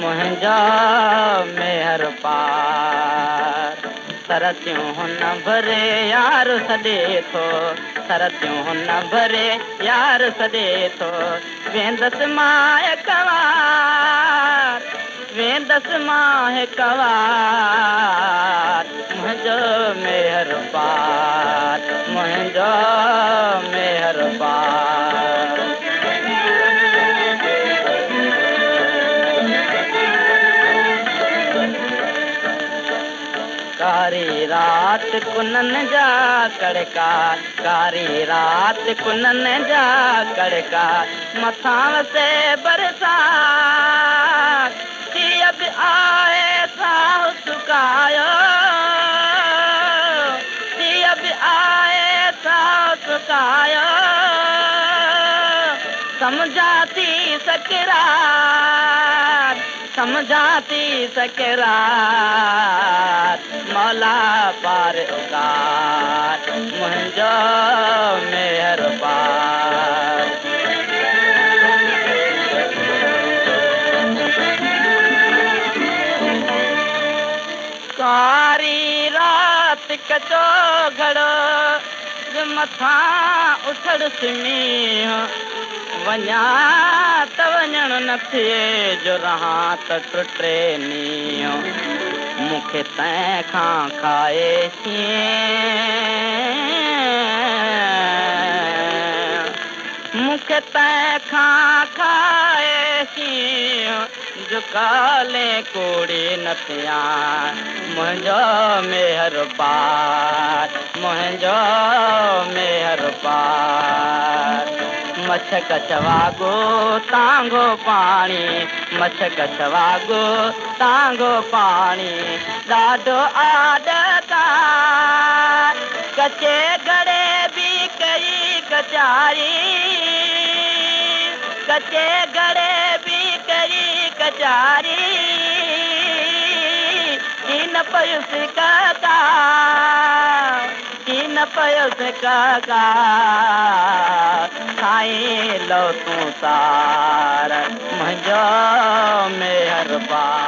मुंहिंजा मेहर पार सरतियूं हुन भरे यार सॾे थो सरतियूं हुन भरे यार सॾे थो वेंदसि मां हिकु वार वेंदसि मां हिकु वार मुंहिंजो मेहर पार मुंहिंजो मेहर पार कारी रात कुननि जा कड़का कारी रात कुननि जा कड़का मथां वसे बरसात हीअ बि आहे साहु सुकायो हीअ बि आहे साहु सुकायो समझा थी सकरात समझा थी सकरात मौला पार उतार मुंहिंजो मेहर पार कारी रात कचो घड़ो मथां उथड़सि मींहुं वञा त वञण न थिए जो रहां त टुटे नींहुं मूंखे तंहिंखां खाए मूंखे तंहिंखां खाए जो काले कोड़ी न थिया मुंहिंजो मेहर पार मुंहिंजो मेहर पार मछ कछवागो तांगो पाणी मछ कछवागो तांगो पाणी ॾाढो आदतार कचे घड़े बि कई कचारी कचे घड़े बि कई कचारी की न पयुसि काका की न पयुसि काका साईं लो तूं तार मुंहिंजो मेहर पार